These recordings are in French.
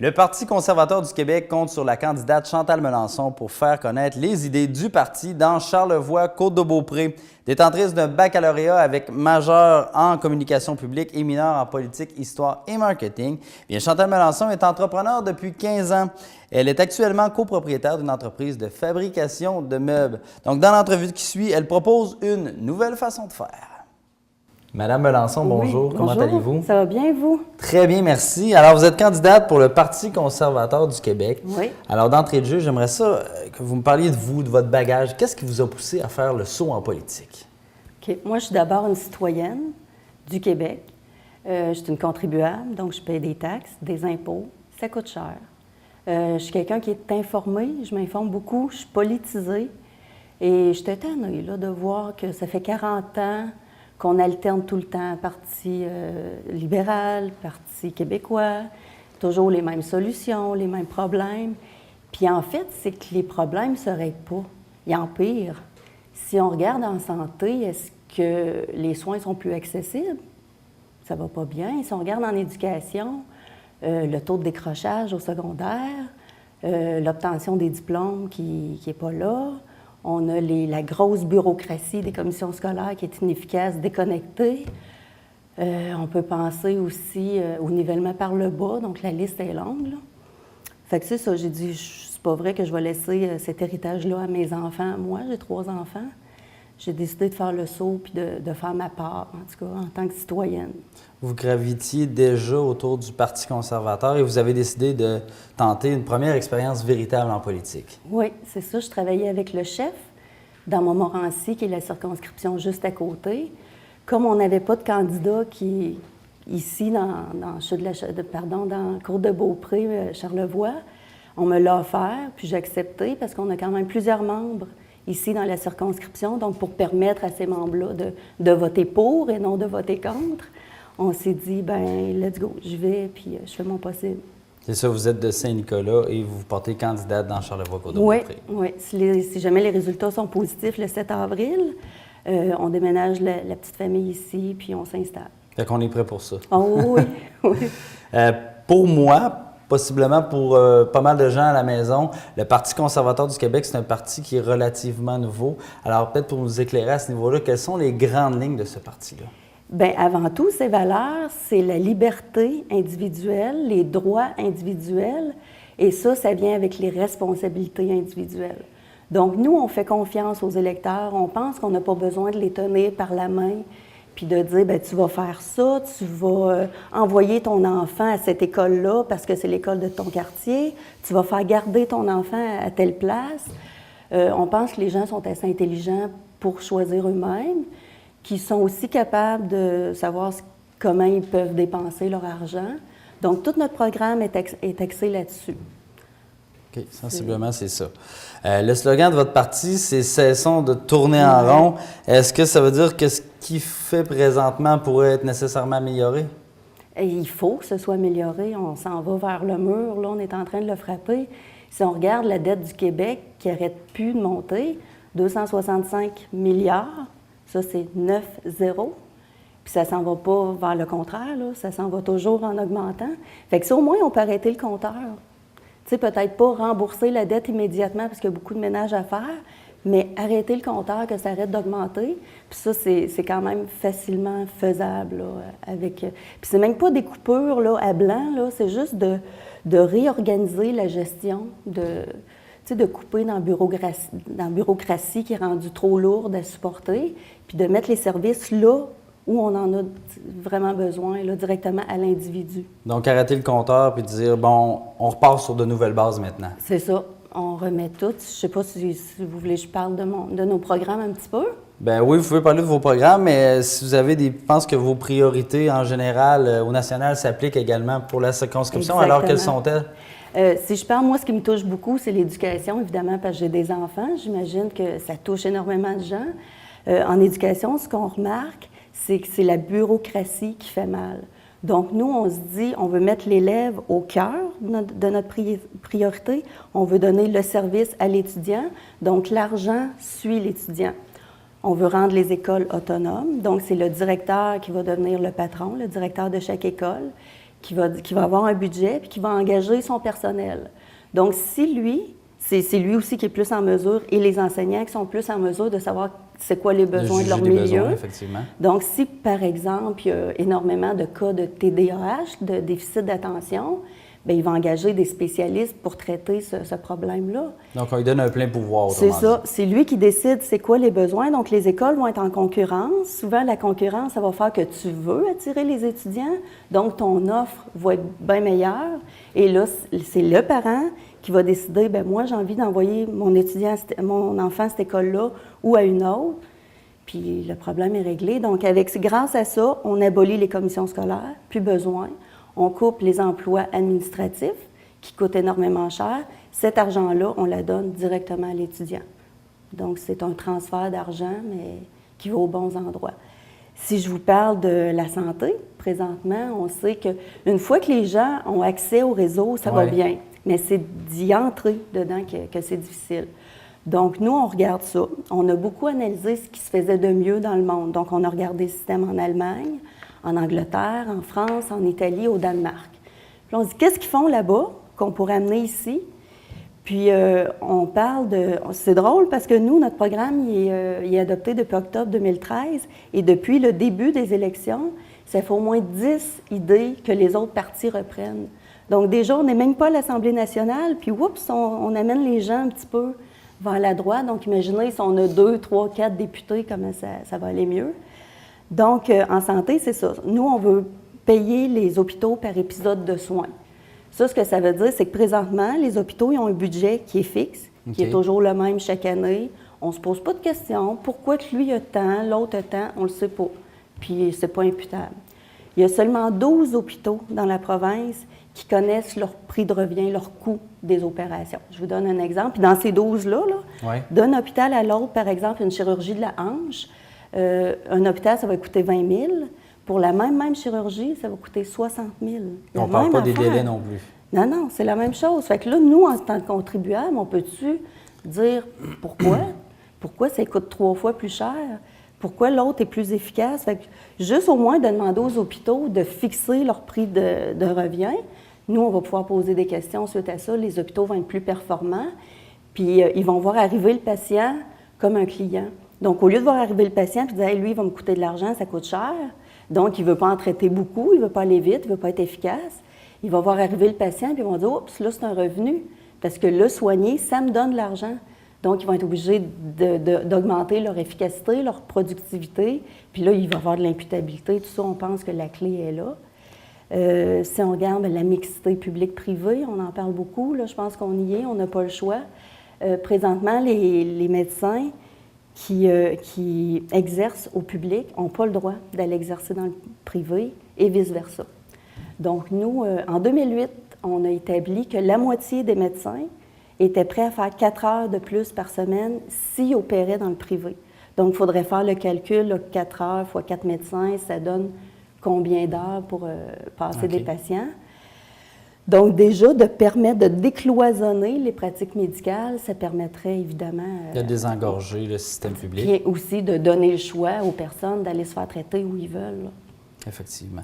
Le Parti conservateur du Québec compte sur la candidate Chantal Melançon pour faire connaître les idées du parti dans Charlevoix, Côte-de-Beaupré. Détentrice d'un baccalauréat avec majeur en communication publique et mineur en politique, histoire et marketing, bien Chantal Melançon est entrepreneur depuis 15 ans. Elle est actuellement copropriétaire d'une entreprise de fabrication de meubles. Donc, dans l'entrevue qui suit, elle propose une nouvelle façon de faire. Madame Melançon, bonjour. Oui, comment allez-vous? Ça va bien, vous? Très bien, merci. Alors, vous êtes candidate pour le Parti conservateur du Québec. Oui. Alors, d'entrée de jeu, j'aimerais ça que vous me parliez de vous, de votre bagage. Qu'est-ce qui vous a poussé à faire le saut en politique? OK. Moi, je suis d'abord une citoyenne du Québec. Je suis une contribuable, donc je paie des taxes, des impôts. Ça coûte cher. Je suis quelqu'un qui est informé, je m'informe beaucoup, je suis politisée. Et j'étais tannée là, de voir que ça fait 40 ans qu'on alterne tout le temps Parti libéral, Parti québécois, toujours les mêmes solutions, les mêmes problèmes. Puis en fait, c'est que les problèmes ne se règlent pas, ils empirent. Si on regarde en santé, est-ce que les soins sont plus accessibles? Ça va pas bien. Si on regarde en éducation, le taux de décrochage au secondaire, l'obtention des diplômes qui n'est pas là. On a la grosse bureaucratie des commissions scolaires qui est inefficace, déconnectée. On peut penser aussi au nivellement par le bas, donc la liste est longue, là. Fait que c'est ça, j'ai dit, c'est pas vrai que je vais laisser cet héritage-là à mes enfants. Moi, j'ai 3 enfants. J'ai décidé de faire le saut puis de faire ma part, en tout cas, en tant que citoyenne. Vous gravitiez déjà autour du Parti conservateur et vous avez décidé de tenter une première expérience véritable en politique. Oui, c'est ça. Je travaillais avec le chef dans Montmorency, qui est la circonscription juste à côté. Comme on n'avait pas de candidat ici, dans Côte-de-Beaupré, Charlevoix, on me l'a offert, puis j'ai accepté parce qu'on a quand même plusieurs membres ici dans la circonscription, donc pour permettre à ces membres-là de voter pour et non de voter contre. On s'est dit, ben let's go, j'y vais, puis je fais mon possible. C'est ça, vous êtes de Saint-Nicolas et vous portez candidate dans Charlevoix-Côte-de-Beaupré. Oui. Si jamais les résultats sont positifs le 7 avril, on déménage la petite famille ici, puis on s'installe. Fait qu'on est prêt pour ça. Oh oui, oui. Pour moi, possiblement pour pas mal de gens à la maison, le Parti conservateur du Québec, c'est un parti qui est relativement nouveau. Alors peut-être pour nous éclairer à ce niveau-là, quelles sont les grandes lignes de ce parti-là? Bien, avant tout, ces valeurs, c'est la liberté individuelle, les droits individuels, et ça vient avec les responsabilités individuelles. Donc, nous, on fait confiance aux électeurs, on pense qu'on n'a pas besoin de les tenir par la main, puis de dire, bien, tu vas faire ça, tu vas envoyer ton enfant à cette école-là parce que c'est l'école de ton quartier, tu vas faire garder ton enfant à telle place. On pense que les gens sont assez intelligents pour choisir eux-mêmes, qui sont aussi capables de savoir comment ils peuvent dépenser leur argent. Donc, tout notre programme est axé là-dessus. OK, sensiblement, c'est ça. Le slogan de votre parti, c'est « Cessons de tourner en rond ». Est-ce que ça veut dire que ce qui fait présentement pourrait être nécessairement amélioré? Et il faut que ce soit amélioré. On s'en va vers le mur. Là, on est en train de le frapper. Si on regarde la dette du Québec qui n'arrête plus de monter, 265 milliards, ça, c'est 9 zéros. Puis ça s'en va pas vers le contraire, là. Ça s'en va toujours en augmentant. Fait que ça, au moins, on peut arrêter le compteur. Tu sais, peut-être pas rembourser la dette immédiatement parce qu'il y a beaucoup de ménage à faire, mais arrêter le compteur, que ça arrête d'augmenter. Puis ça, c'est quand même facilement faisable, là, avec... Puis c'est même pas des coupures, là, à blanc, là. C'est juste de réorganiser la gestion, de couper dans la bureaucratie qui est rendue trop lourde à supporter, puis de mettre les services là où on en a vraiment besoin, là, directement à l'individu. Donc, arrêter le compteur puis dire, bon, on repart sur de nouvelles bases maintenant. C'est ça. On remet tout. Je ne sais pas si vous voulez que je parle de nos programmes un petit peu. Bien oui, vous pouvez parler de vos programmes, mais si vous avez je pense que vos priorités en général au national s'appliquent également pour la circonscription. Exactement. Alors, quelles sont-elles? Si je parle, moi, ce qui me touche beaucoup, c'est l'éducation, évidemment, parce que j'ai des enfants. J'imagine que ça touche énormément de gens. En éducation, ce qu'on remarque, c'est que c'est la bureaucratie qui fait mal. Donc, nous, on se dit, on veut mettre l'élève au cœur de notre priorité. On veut donner le service à l'étudiant. Donc, l'argent suit l'étudiant. On veut rendre les écoles autonomes. Donc, c'est le directeur qui va devenir le patron, le directeur de chaque école, qui va avoir un budget puis qui va engager son personnel. Donc, si lui, c'est lui aussi qui est plus en mesure, et les enseignants qui sont plus en mesure de savoir c'est quoi les besoins de leur milieu. Besoins, effectivement. Donc, si, par exemple, il y a énormément de cas de TDAH, de déficit d'attention, bien, il va engager des spécialistes pour traiter ce problème-là. Donc, on lui donne un plein pouvoir. C'est ça. C'est lui qui décide c'est quoi les besoins. Donc, les écoles vont être en concurrence. Souvent, la concurrence, ça va faire que tu veux attirer les étudiants. Donc, ton offre va être bien meilleure. Et là, c'est le parent qui va décider, bien, moi, j'ai envie d'envoyer mon enfant à cette école-là ou à une autre. Puis, le problème est réglé. Donc, grâce à ça, on abolit les commissions scolaires, plus besoin. On coupe les emplois administratifs qui coûtent énormément cher. Cet argent-là, on la donne directement à l'étudiant. Donc, c'est un transfert d'argent, mais qui va aux bons endroits. Si je vous parle de la santé, présentement, on sait qu'une fois que les gens ont accès au réseau, ça va bien. Mais c'est d'y entrer dedans que c'est difficile. Donc, nous, on regarde ça. On a beaucoup analysé ce qui se faisait de mieux dans le monde. Donc, on a regardé le système en Allemagne, en Angleterre, en France, en Italie, au Danemark. Puis on se dit, qu'est-ce qu'ils font là-bas qu'on pourrait amener ici? Puis on parle de... C'est drôle parce que nous, notre programme, il est adopté depuis octobre 2013 et depuis le début des élections, ça fait au moins 10 idées que les autres partis reprennent. Donc déjà, on n'est même pas à l'Assemblée nationale, puis oups, on amène les gens un petit peu vers la droite. Donc imaginez si on a 2, 3, 4 députés, comment ça va aller mieux. Donc en santé, c'est ça. Nous, on veut payer les hôpitaux par épisode de soins. Ça, ce que ça veut dire, c'est que présentement, les hôpitaux, ils ont un budget qui est fixe, qui est toujours le même chaque année. On ne se pose pas de questions. Pourquoi que lui a tant, l'autre a tant, on ne le sait pas. Puis, c'est pas imputable. Il y a seulement 12 hôpitaux dans la province qui connaissent leur prix de revient, leur coût des opérations. Je vous donne un exemple. Puis dans ces 12-là, d'un hôpital à l'autre, par exemple, une chirurgie de la hanche, un hôpital, ça va coûter 20 000. Pour la même chirurgie, ça va coûter 60 000. On ne parle pas des délais non plus. Non, c'est la même chose. Fait que là, nous, en tant que contribuables, on peut-tu dire pourquoi? Pourquoi ça coûte 3 fois plus cher? Pourquoi l'autre est plus efficace? Fait que juste au moins de demander aux hôpitaux de fixer leur prix de revient. Nous, on va pouvoir poser des questions suite à ça. Les hôpitaux vont être plus performants. Puis, ils vont voir arriver le patient comme un client. Donc, au lieu de voir arriver le patient et de dire hey, « lui, il va me coûter de l'argent, ça coûte cher », donc, il ne veut pas en traiter beaucoup, il ne veut pas aller vite, il ne veut pas être efficace. Il va voir arriver le patient, puis ils vont dire « Oups, là, c'est un revenu, parce que le soigner, ça me donne de l'argent. » Donc, ils vont être obligés d'augmenter leur efficacité, leur productivité, puis là, il va y avoir de l'imputabilité, tout ça, on pense que la clé est là. Si on regarde la mixité publique-privée, on en parle beaucoup, là, je pense qu'on y est, on n'a pas le choix. Présentement, les médecins qui exercent au public n'ont pas le droit d'aller exercer dans le privé et vice-versa. Donc, nous, en 2008, on a établi que la moitié des médecins étaient prêts à faire 4 heures de plus par semaine s'ils opéraient dans le privé. Donc, il faudrait faire le calcul, là, 4 heures fois 4 médecins, ça donne combien d'heures pour passer des patients. Donc, déjà, de permettre de décloisonner les pratiques médicales, ça permettrait évidemment... de désengorger le système public. Et aussi de donner le choix aux personnes d'aller se faire traiter où ils veulent. Là. Effectivement.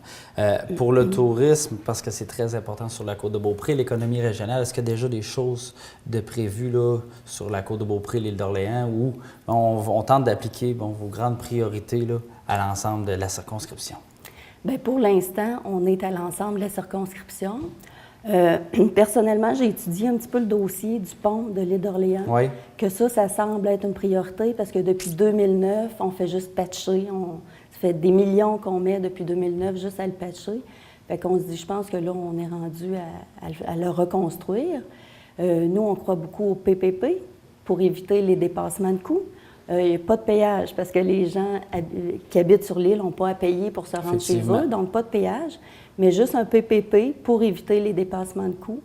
Pour le tourisme, parce que c'est très important sur la Côte-de-Beaupré, l'économie régionale, est-ce qu'il y a déjà des choses de prévues là, sur la Côte-de-Beaupré, l'île d'Orléans, où on tente d'appliquer vos grandes priorités là, à l'ensemble de la circonscription? Bien, pour l'instant, on est à l'ensemble de la circonscription. Personnellement, j'ai étudié un petit peu le dossier du pont de l'île d'Orléans. Oui. Que ça semble être une priorité parce que depuis 2009, on fait juste patcher. Ça fait des millions qu'on met depuis 2009 juste à le patcher. Fait qu'on se dit, je pense que là, on est rendu à le reconstruire. Nous, on croit beaucoup au PPP pour éviter les dépassements de coûts. Il n'y a pas de péage parce que les gens qui habitent sur l'île n'ont pas à payer pour se rendre chez eux, donc pas de péage, mais juste un PPP pour éviter les dépassements de coûts.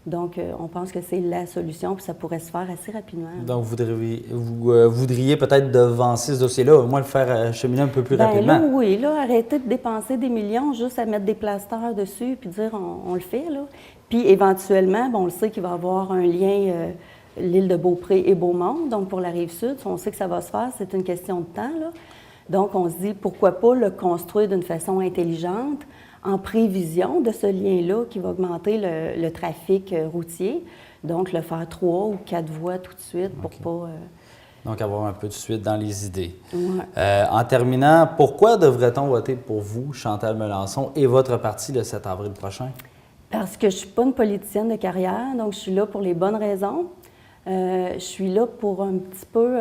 Donc, on pense que c'est la solution, puis ça pourrait se faire assez rapidement. Donc, vous voudriez peut-être devancer ce dossier-là, au moins le faire cheminer un peu plus rapidement? Là, oui, là, arrêter de dépenser des millions juste à mettre des plasteurs dessus, puis dire on le fait, là. Puis, éventuellement, on le sait qu'il va y avoir un lien... l'île de Beaupré et Beaumont, donc pour la Rive-Sud, on sait que ça va se faire, c'est une question de temps, là. Donc, on se dit, pourquoi pas le construire d'une façon intelligente, en prévision de ce lien-là qui va augmenter le trafic routier. Donc, le faire 3 ou 4 voies tout de suite pour pas... Donc, avoir un peu de suite dans les idées. Ouais. En terminant, pourquoi devrait-on voter pour vous, Chantal Melançon, et votre parti le 7 avril prochain? Parce que je ne suis pas une politicienne de carrière, donc je suis là pour les bonnes raisons. Je suis là pour un petit peu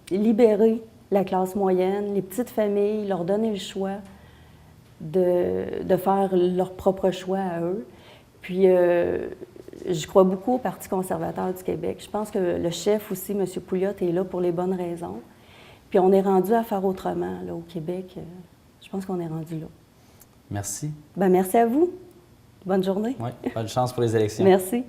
libérer la classe moyenne, les petites familles, leur donner le choix de faire leur propre choix à eux. Puis, je crois beaucoup au Parti conservateur du Québec. Je pense que le chef aussi, M. Pouliot, est là pour les bonnes raisons. Puis, on est rendu à faire autrement là, au Québec. Je pense qu'on est rendu là. Merci. Bien, merci à vous. Bonne journée. Oui, bonne chance pour les élections. Merci.